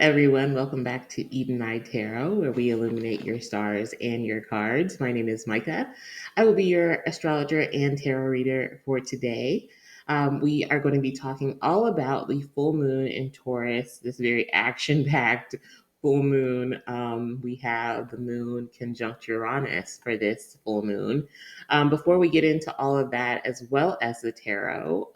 everyone. Welcome back to Eden Eye Tarot, where we illuminate your stars and your cards. My name is Micah. I will be your astrologer and tarot reader for today. We are going to be talking all about the full moon in Taurus, this very action packed full moon. We have the moon conjunct Uranus for this full moon. Before we get into all of that, as well as the tarot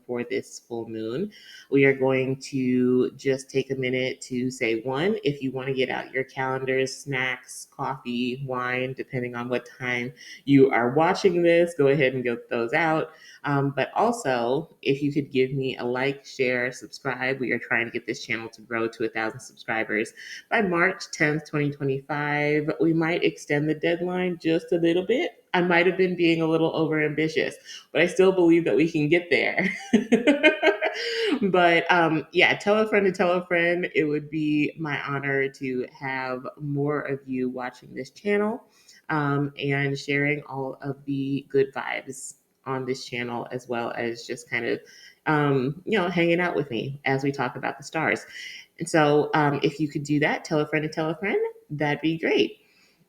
for this full moon, we are going to just take a minute to say one, if you want to get out your calendars, snacks, coffee, wine, depending on what time you are watching this, go ahead and get those out. But also, if you could give me a like, share, subscribe. We are trying to get this channel to grow to 1,000 subscribers by March 10th, 2025. We might extend the deadline just a little bit. I might have been being a little overambitious, but I still believe that we can get there. But yeah, tell a friend to tell a friend. It would be my honor to have more of you watching this channel and sharing all of the good vibes on this channel, as well as just kind of, hanging out with me as we talk about the stars. And so if you could do that, tell a friend to tell a friend, that'd be great.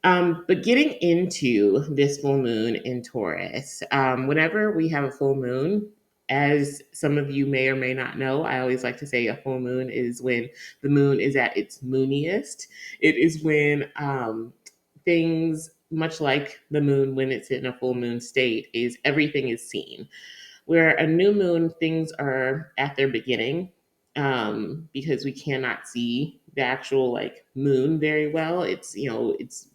But getting into this full moon in Taurus, whenever we have a full moon, as some of you may or may not know, I always like to say a full moon is when the moon is at its mooniest. It is when things, much like the moon when it's in a full moon state, is everything is seen. Where a new moon, things are at their beginning, because we cannot see the actual like moon very well. It's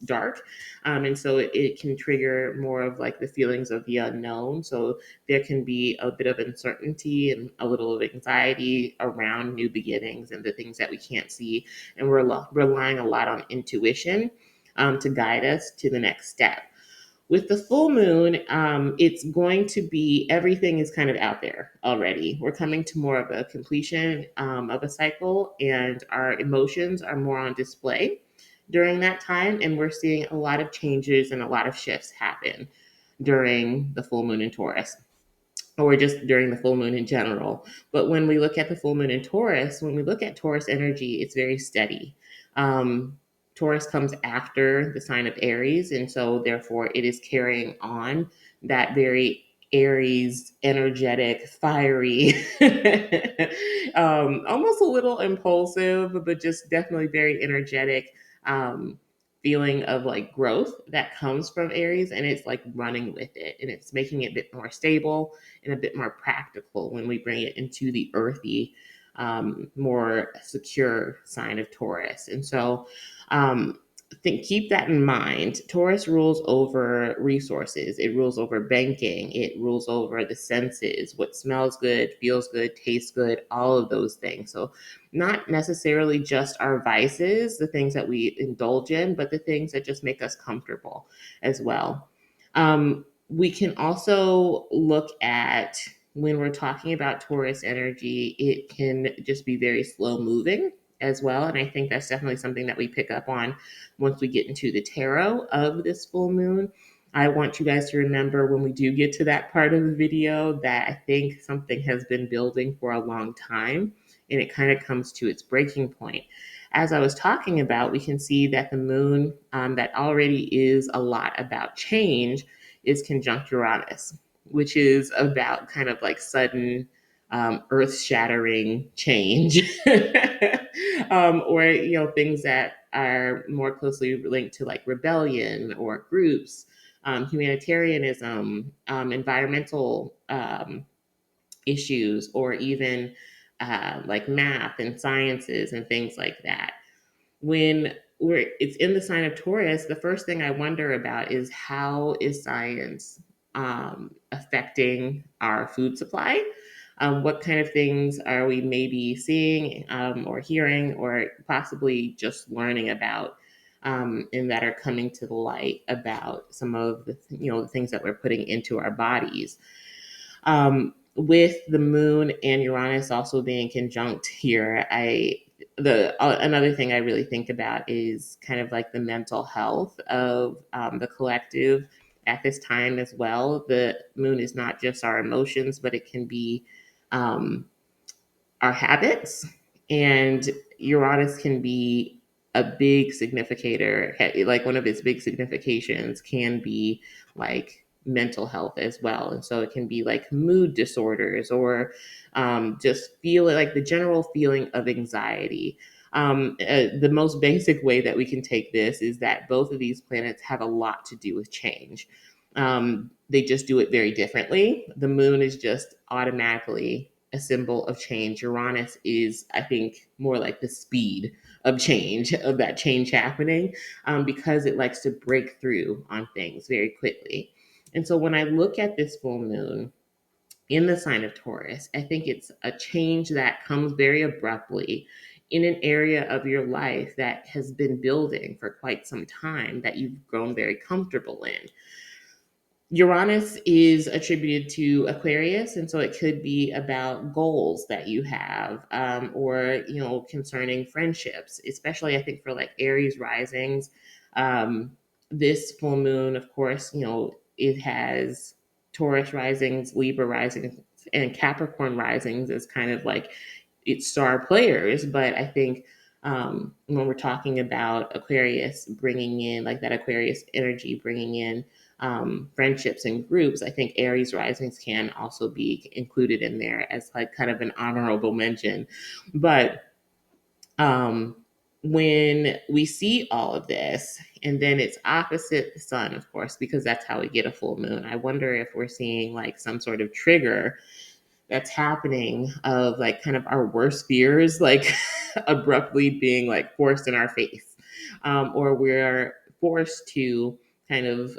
dark, and so it can trigger more of like the feelings of the unknown. So there can be a bit of uncertainty and a little of anxiety around new beginnings and the things that we can't see, and we're relying a lot on intuition to guide us to the next step. With the full moon, it's going to be everything is kind of out there already. We're coming to more of a completion of a cycle, and our emotions are more on display during that time. And we're seeing a lot of changes and a lot of shifts happen during the full moon in Taurus, or just during the full moon in general. But when we look at the full moon in Taurus, when we look at Taurus energy, it's very steady. Um, Taurus comes after the sign of Aries, and so therefore it is carrying on that very Aries, energetic, fiery, almost a little impulsive, but just definitely very energetic feeling of like growth that comes from Aries, and it's like running with it, and it's making it a bit more stable and a bit more practical when we bring it into the earthy, more secure sign of Taurus. And so, keep that in mind. Taurus rules over resources. It rules over banking. It rules over the senses, what smells good, feels good, tastes good, all of those things. So not necessarily just our vices, the things that we indulge in, but the things that just make us comfortable as well. We can also look at, when we're talking about Taurus energy, it can just be very slow moving as well. And I think that's definitely something that we pick up on once we get into the tarot of this full moon. I want you guys to remember when we do get to that part of the video that I think something has been building for a long time, and it kind of comes to its breaking point. As I was talking about, we can see that the moon, that already is a lot about change, is conjunct Uranus, which is about kind of like sudden, earth-shattering change, or things that are more closely linked to like rebellion or groups, humanitarianism, environmental issues, or even like math and sciences and things like that. When it's in the sign of Taurus, the first thing I wonder about is, how is science affecting our food supply? What kind of things are we maybe seeing, or hearing, or possibly just learning about, and that are coming to the light about some of the things that we're putting into our bodies? With the moon and Uranus also being conjunct here, another thing I really think about is kind of like the mental health of the collective at this time as well. The moon is not just our emotions, but it can be our habits. And Uranus can be a big significator, like one of its big significations can be like mental health as well. And so it can be like mood disorders or just feel like the general feeling of anxiety. The most basic way that we can take this is that both of these planets have a lot to do with change. They just do it very differently. The moon is just automatically a symbol of change. Uranus is, I think, more like the speed of change, of that change happening, because it likes to break through on things very quickly. And so when I look at this full moon in the sign of Taurus, I think it's a change that comes very abruptly in an area of your life that has been building for quite some time that you've grown very comfortable in. Uranus is attributed to Aquarius, and so it could be about goals that you have, or concerning friendships. Especially, I think for like Aries risings, um, this full moon, of course, it has Taurus risings, Libra risings, and Capricorn risings as kind of like its star players. But I think when we're talking about Aquarius bringing in like that Aquarius energy, bringing in friendships and groups, I think Aries risings can also be included in there as like kind of an honorable mention. But um, when we see all of this, and then it's opposite the sun, of course, because that's how we get a full moon, I wonder if we're seeing like some sort of trigger that's happening of like kind of our worst fears, like abruptly being like forced in our face, or we're forced to kind of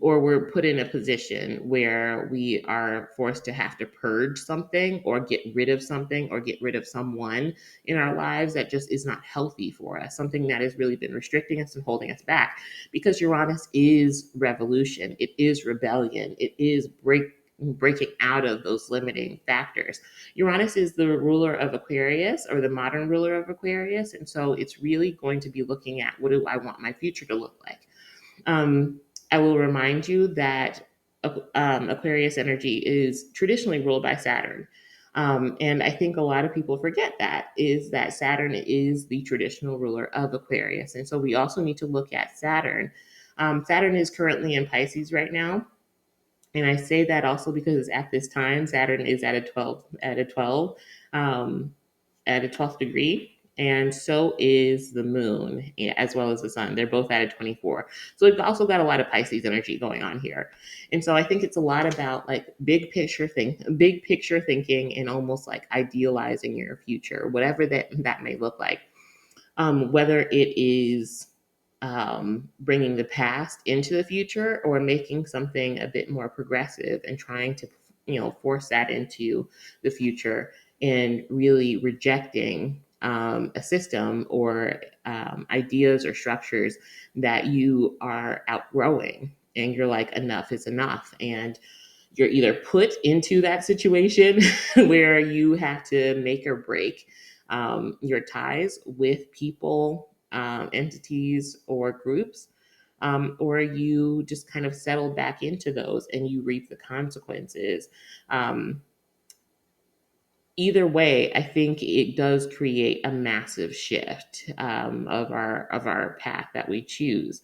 or we're put in a position where we are forced to have to purge something or get rid of something or get rid of someone in our lives that just is not healthy for us, something that has really been restricting us and holding us back. Because Uranus is revolution, it is rebellion, it is breaking out of those limiting factors. Uranus is the ruler of Aquarius, or the modern ruler of Aquarius, and so it's really going to be looking at, what do I want my future to look like? um, I will remind you that Aquarius energy is traditionally ruled by Saturn. And I think a lot of people forget that, is that Saturn is the traditional ruler of Aquarius. And so we also need to look at Saturn. Saturn is currently in Pisces right now. And I say that also because at this time, Saturn is at a 12, um, at a 12th degree. And so is the moon, as well as the sun. They're both at a 24. So we've also got a lot of Pisces energy going on here. And so I think it's a lot about like big picture thinking, and almost like idealizing your future, whatever that may look like. Whether it is bringing the past into the future, or making something a bit more progressive and trying to force that into the future, and really rejecting a system or ideas or structures that you are outgrowing, and you're like, enough is enough. And you're either put into that situation where you have to make or break your ties with people, entities, or groups, or you just kind of settle back into those and you reap the consequences. Um, Either way, I think it does create a massive shift of our path that we choose.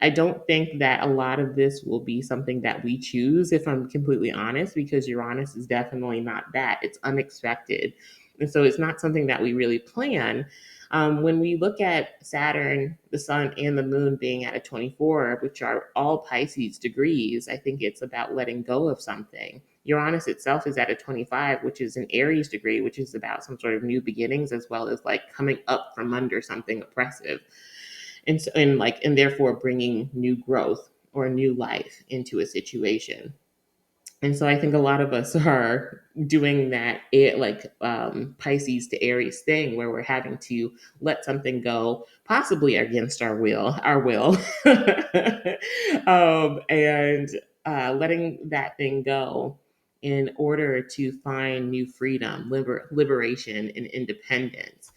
I don't think that a lot of this will be something that we choose, if I'm completely honest, because Uranus is definitely not that. It's unexpected. And so it's not something that we really plan. When we look at Saturn, the sun, and the moon being at a 24, which are all Pisces degrees, I think it's about letting go of something. Uranus itself is at a 25, which is an Aries degree, which is about some sort of new beginnings, as well as like coming up from under something oppressive, and so, and therefore bringing new growth or new life into a situation. And so I think a lot of us are doing that, Pisces to Aries thing, where we're having to let something go, possibly against our will, and letting that thing go in order to find new freedom, liberation, and independence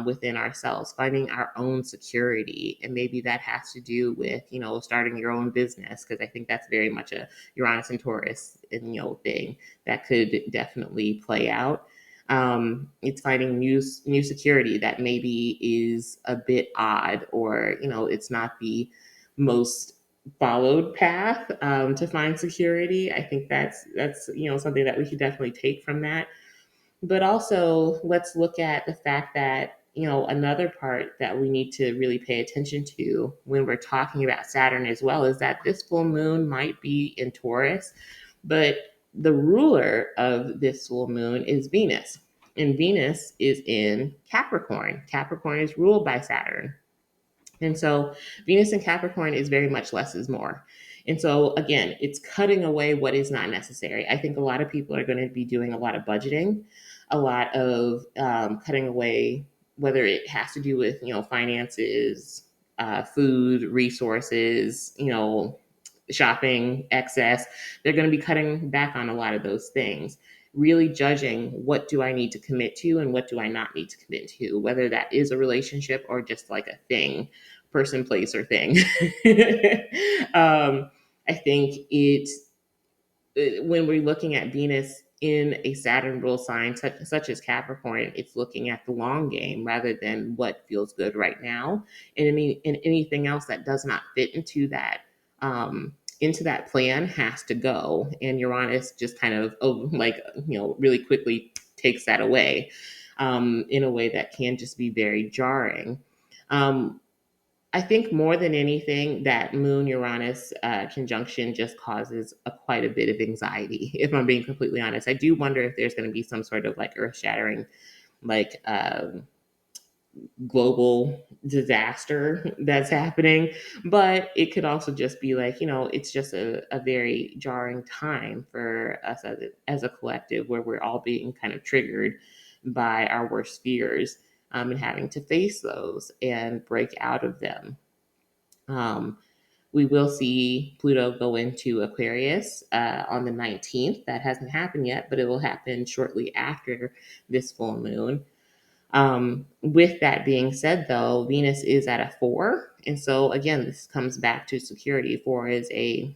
within ourselves, finding our own security. And maybe that has to do with, starting your own business, because I think that's very much a Uranus and Taurus thing that could definitely play out. It's finding new security that maybe is a bit odd, or it's not the most followed path to find security. I think that's something that we should definitely take from that. But also, let's look at the fact that, another part that we need to really pay attention to when we're talking about Saturn as well is that this full moon might be in Taurus, but the ruler of this full moon is Venus. And Venus is in Capricorn. Capricorn is ruled by Saturn. And so Venus in Capricorn is very much less is more. And so again, it's cutting away what is not necessary. I think a lot of people are going to be doing a lot of budgeting, a lot of cutting away, whether it has to do with finances, food, resources, shopping, excess. They're going to be cutting back on a lot of those things. Really judging, what do I need to commit to and what do I not need to commit to, whether that is a relationship or just like a thing, person, place, or thing. I think when we're looking at Venus in a Saturn rule sign such as Capricorn, it's looking at the long game rather than what feels good right now. And I mean, and anything else that does not fit into that plan has to go. And Uranus just kind of really quickly takes that away in a way that can just be very jarring. Um, I think more than anything, that Moon Uranus conjunction just causes quite a bit of anxiety. If I'm being completely honest, I do wonder if there's going to be some sort of like earth shattering, like global disaster that's happening. But it could also just be like, it's just a very jarring time for us as a collective, where we're all being kind of triggered by our worst fears, and having to face those and break out of them. Um, we will see Pluto go into Aquarius on the 19th. That hasn't happened yet, but it will happen shortly after this full moon. With that being said, though, Venus is at a 4. And so, again, this comes back to security. 4 is a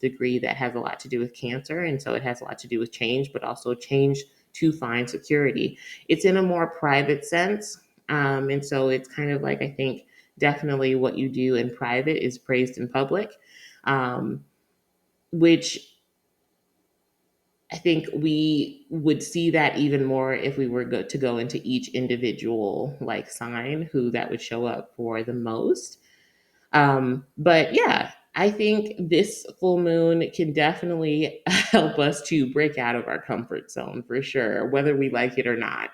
degree that has a lot to do with Cancer. And so it has a lot to do with change, but also change to find security. It's in a more private sense. And so it's kind of like, I think, definitely what you do in private is praised in public, um, which I think we would see that even more if we were to go into each individual like sign, who that would show up for the most. But yeah, I think this full moon can definitely help us to break out of our comfort zone for sure, whether we like it or not.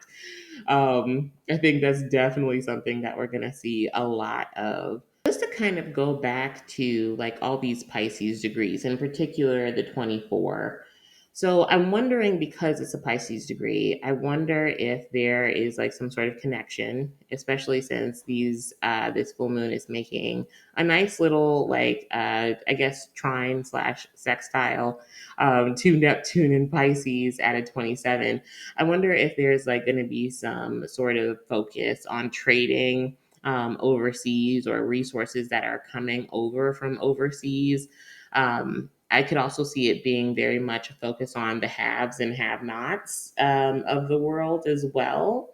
I think that's definitely something that we're going to see a lot of. Just to kind of go back to like all these Pisces degrees, in particular the 24. So I'm wondering, because it's a Pisces degree, I wonder if there is like some sort of connection, especially since this full moon is making a nice little I guess trine slash sextile to Neptune and Pisces at a 27. I wonder if there's like going to be some sort of focus on trading overseas, or resources that are coming over from overseas. I could also see it being very much a focus on the haves and have nots of the world as well.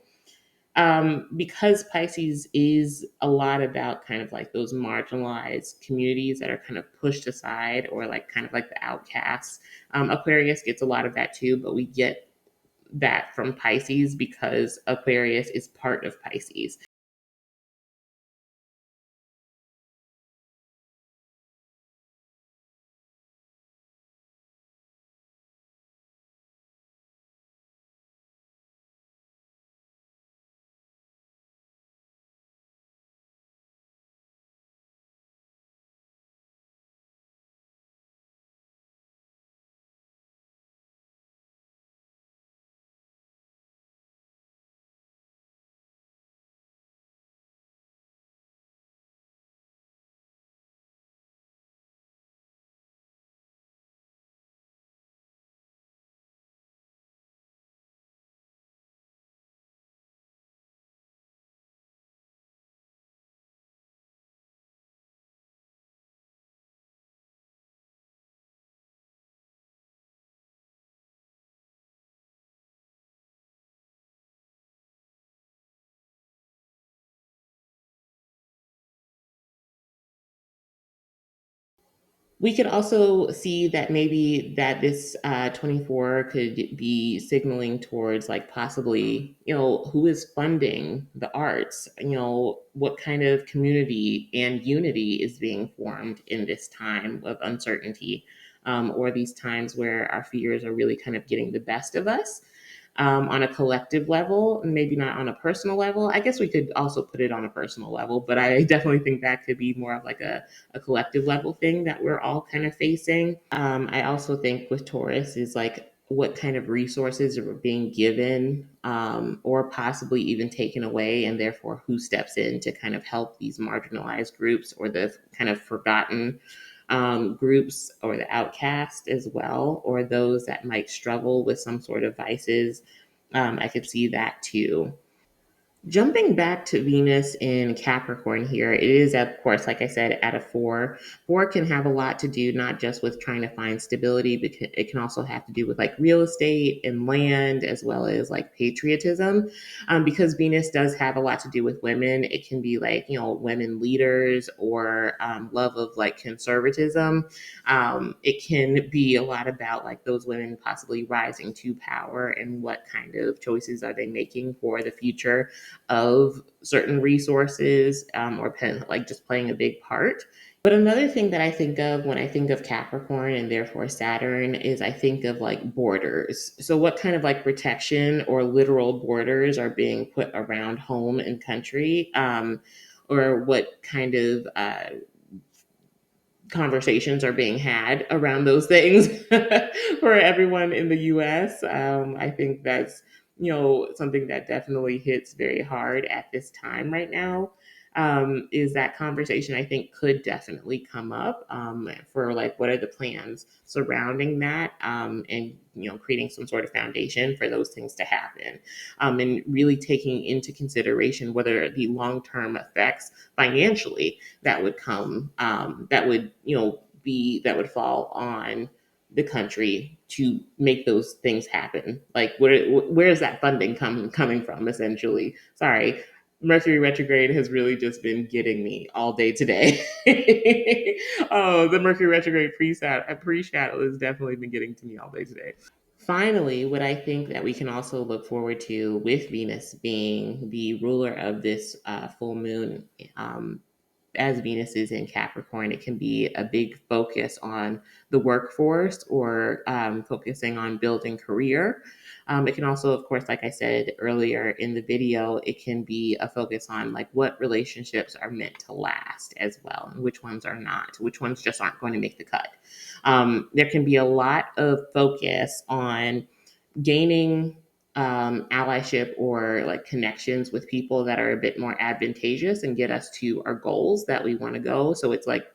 Because Pisces is a lot about kind of like those marginalized communities that are kind of pushed aside, or like kind of like the outcasts. Aquarius gets a lot of that too, but we get that from Pisces because Aquarius is part of Pisces. We could also see that maybe that this 24 could be signaling towards like possibly, who is funding the arts, what kind of community and unity is being formed in this time of uncertainty, or these times where our fears are really kind of getting the best of us, on a collective level, and maybe not on a personal level. I guess we could also put it on a personal level, but I definitely think that could be more of like a collective level thing that we're all kind of facing. I also think with Taurus is like what kind of resources are being given, or possibly even taken away, and therefore who steps in to kind of help these marginalized groups or the kind of forgotten groups, or the outcast as well, or those that might struggle with some sort of vices. I could see that too. Jumping back to Venus in Capricorn here, it is, of course, like I said, at a four. Four can have a lot to do, not just with trying to find stability, but it can also have to do with like real estate and land, as well as like patriotism. Because Venus does have a lot to do with women. It can be like, women leaders, or love of like conservatism. It can be a lot about like those women possibly rising to power, and what kind of choices are they making for the future of certain resources, or like just playing a big part. But another thing that I think of when I think of Capricorn and therefore Saturn is I think of like borders. So, what kind of like protection or literal borders are being put around home and country? Or what kind of conversations are being had around those things for everyone in the US. I think that's, something that definitely hits very hard at this time right now. Is that conversation I think could definitely come up, for like what are the plans surrounding that, and creating some sort of foundation for those things to happen, and really taking into consideration whether the long-term effects financially that would come, that would be that would fall on the country to make those things happen. Like where is that funding coming from? Essentially, sorry. Mercury retrograde has really just been getting me all day today. Oh, the Mercury retrograde pre-shadow has definitely been getting to me all day today. Finally, what I think that we can also look forward to with Venus being the ruler of this full moon, as Venus is in Capricorn, it can be a big focus on the workforce, or focusing on building career. It can also, of course, like I said earlier in the video, it can be a focus on like what relationships are meant to last as well, and which ones are not, which ones just aren't going to make the cut. There can be a lot of focus on gaining allyship, or like connections with people that are a bit more advantageous and get us to our goals that we want to go. So it's like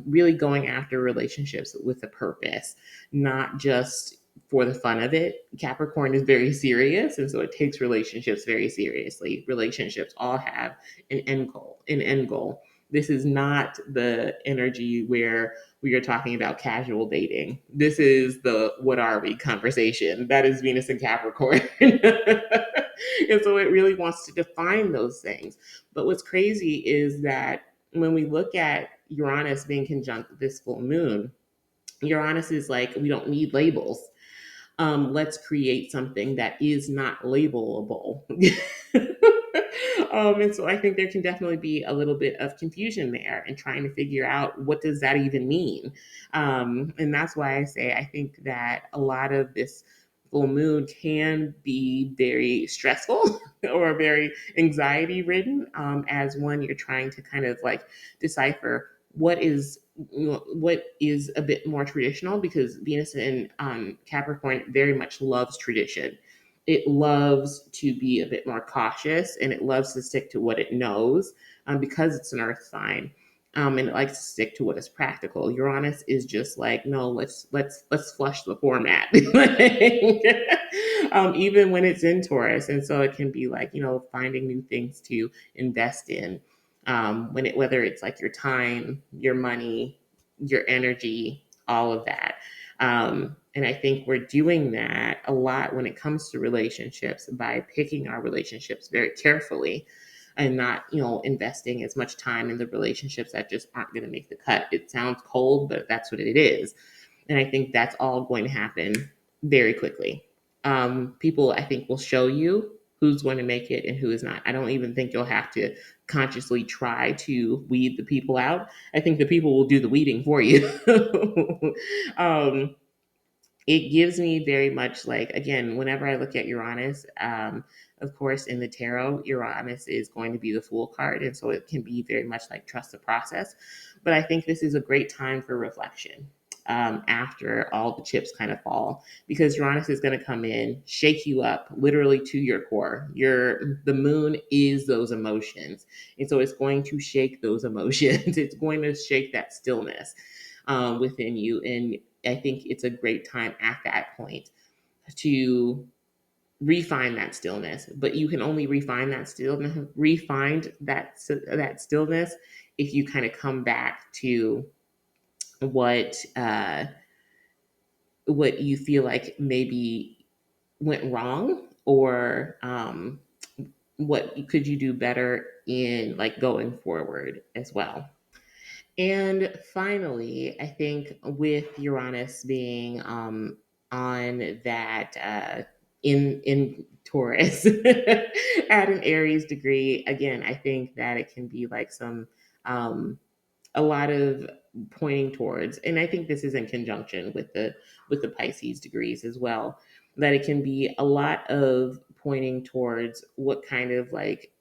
really going after relationships with a purpose, not just for the fun of it. Capricorn is very serious, and so it takes relationships very seriously. Relationships all have an end goal. This is not the energy where we are talking about casual dating. This is the what are we conversation. That is Venus and Capricorn. And so it really wants to define those things. But what's crazy is that when we look at Uranus being conjunct this full moon, Uranus is like, we don't need labels. Let's create something that is not labelable. And so I think there can definitely be a little bit of confusion there, and trying to figure out what does that even mean. And that's why I say I think that a lot of this full moon can be very stressful or very anxiety ridden, as one you're trying to kind of like decipher what is a bit more traditional, because Venus in Capricorn very much loves tradition. It loves to be a bit more cautious, and it loves to stick to what it knows, because it's an earth sign. And it likes to stick to what is practical. Uranus is just like, no, let's flush the format. Even when it's in Taurus, and so it can be like, finding new things to invest in, whether it's like your time, your money, your energy, all of that. And I think we're doing that a lot when it comes to relationships by picking our relationships very carefully, and not, investing as much time in the relationships that just aren't going to make the cut. It sounds cold, but that's what it is. And I think that's all going to happen very quickly. People, I think, will show you who's going to make it and who is not. I don't even think you'll have to consciously try to weed the people out. I think the people will do the weeding for you. um, it gives me very much like, again, whenever I look at Uranus, of course, in the tarot, Uranus is going to be the Fool card. And so it can be very much like trust the process. But I think this is a great time for reflection after all the chips kind of fall, because Uranus is going to come in, shake you up literally to your core. The moon is those emotions. And so it's going to shake those emotions. It's going to shake that stillness within you. And I think it's a great time at that point to refine that stillness. But you can only refine that stillness if you kind of come back to what what you feel like maybe went wrong, or what could you do better in like going forward as well. And finally, I think with Uranus being on that in Taurus at an Aries degree, again, I think that it can be like some um, a lot of pointing towards, and I think this is in conjunction with the Pisces degrees as well, that it can be a lot of pointing towards what kind of like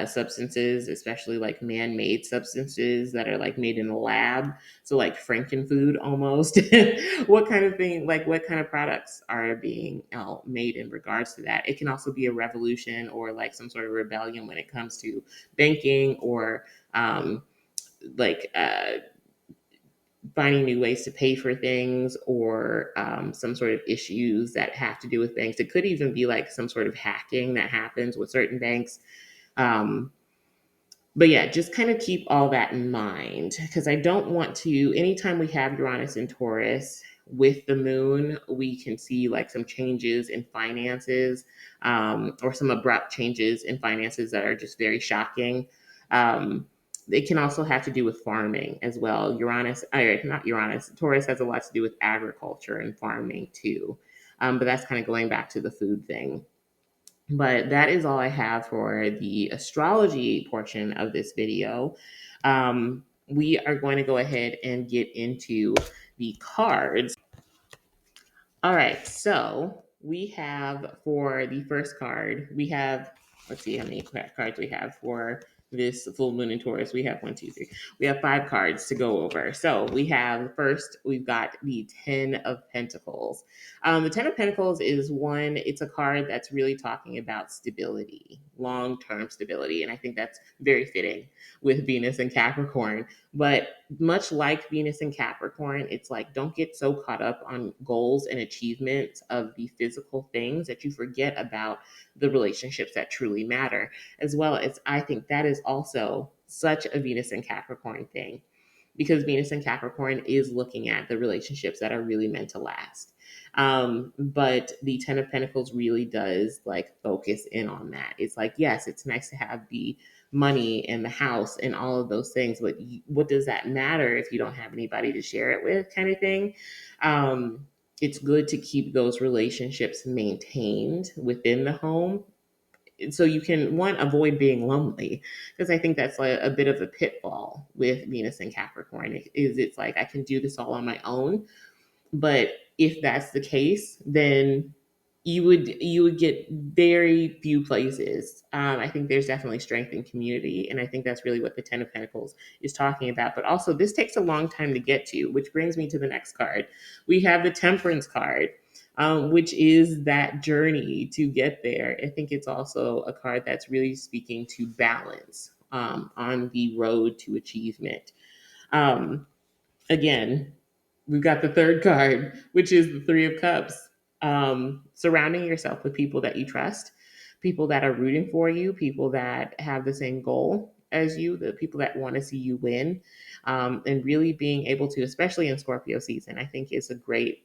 substances, especially like man-made substances that are like made in a lab, so like frankenfood almost. What kind of thing, like what kind of products are being made in regards to that? It can also be a revolution or like some sort of rebellion when it comes to banking, or um, like finding new ways to pay for things, or some sort of issues that have to do with banks. It could even be like some sort of hacking that happens with certain banks. Um, but yeah, just kind of keep all that in mind, because I don't want to, anytime we have Uranus in Taurus with the moon, we can see like some changes in finances, or some abrupt changes in finances that are just very shocking. Um, it can also have to do with farming as well. Not Uranus, Taurus has a lot to do with agriculture and farming too. But that's kind of going back to the food thing. But that is all I have for the astrology portion of this video. We are going to go ahead and get into the cards. All right, so we have for the first card, we have, let's see how many cards we have for this full moon in Taurus. We have one, two, three. We have 5 cards to go over. So we have first, we've got the 10 of Pentacles. The 10 of Pentacles is one, it's a card that's really talking about stability, long-term stability. And I think that's very fitting with Venus and Capricorn. But much like Venus and Capricorn, it's like, don't get so caught up on goals and achievements of the physical things that you forget about the relationships that truly matter. As well as, I think that is also such a Venus and Capricorn thing, because Venus and Capricorn is looking at the relationships that are really meant to last. But the 10 of Pentacles really does like focus in on that. It's like, yes, it's nice to have the money and the house and all of those things, but what does that matter if you don't have anybody to share it with, kind of thing. It's good to keep those relationships maintained within the home, so you can, one, avoid being lonely, because I think that's like a bit of a pitfall with Venus and Capricorn. It's like, I can do this all on my own, but if that's the case, then you would get very few places. I think there's definitely strength in community, and I think that's really what the 10 of Pentacles is talking about. But also, this takes a long time to get to, which brings me to the next card. We have the Temperance card, which is that journey to get there. I think it's also a card that's really speaking to balance on the road to achievement. Um, Again, we've got the third card, which is the Three of Cups. Surrounding yourself with people that you trust, people that are rooting for you, people that have the same goal as you, the people that want to see you win, and really being able to, especially in Scorpio season, I think is a great.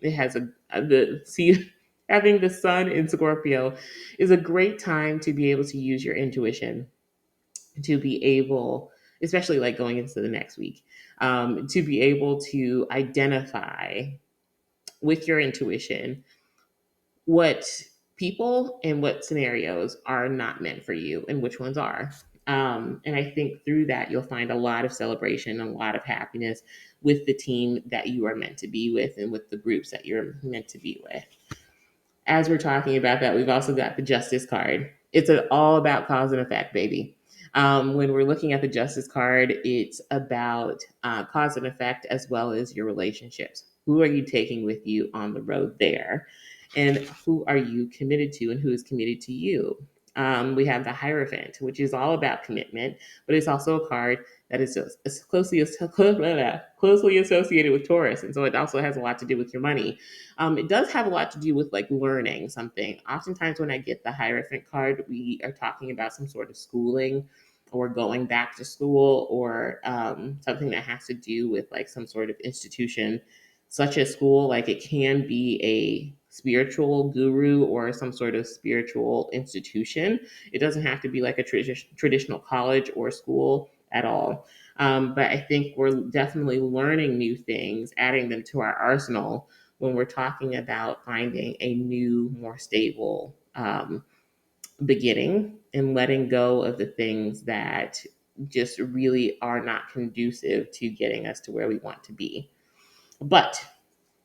It has the see. Having the sun in Scorpio is a great time to be able to use your intuition, to be able, especially like going into the next week, to be able to identify with your intuition what people and what scenarios are not meant for you and which ones are. And I think through that, you'll find a lot of celebration, a lot of happiness with the team that you are meant to be with and with the groups that you're meant to be with. As we're talking about that, we've also got the justice card. It's all about cause and effect, baby. When we're looking at the justice card, it's about cause and effect as well as your relationships. Who are you taking with you on the road there? And who are you committed to and who is committed to you? We have the Hierophant, which is all about commitment, but it's also a card that is just closely associated with Taurus. And so it also has a lot to do with your money. It does have a lot to do with like learning something. Oftentimes, when I get the Hierophant card, we are talking about some sort of schooling or going back to school or something that has to do with like some sort of institution, such as school. Like it can be a spiritual guru or some sort of spiritual institution. It doesn't have to be like a traditional college or school at all. But I think we're definitely learning new things, adding them to our arsenal when we're talking about finding a new, more stable beginning and letting go of the things that just really are not conducive to getting us to where we want to be. But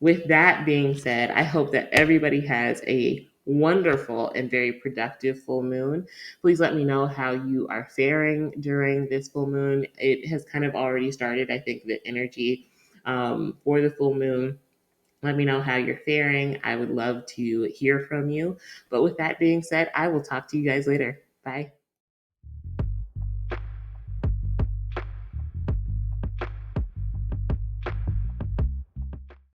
with that being said, I hope that everybody has a wonderful and very productive full moon. Please let me know how you are faring during this full moon. It has kind of already started. I think the energy for the full moon. Let me know how you're faring. I would love to hear from you. But with that being said, I will talk to you guys later. Bye.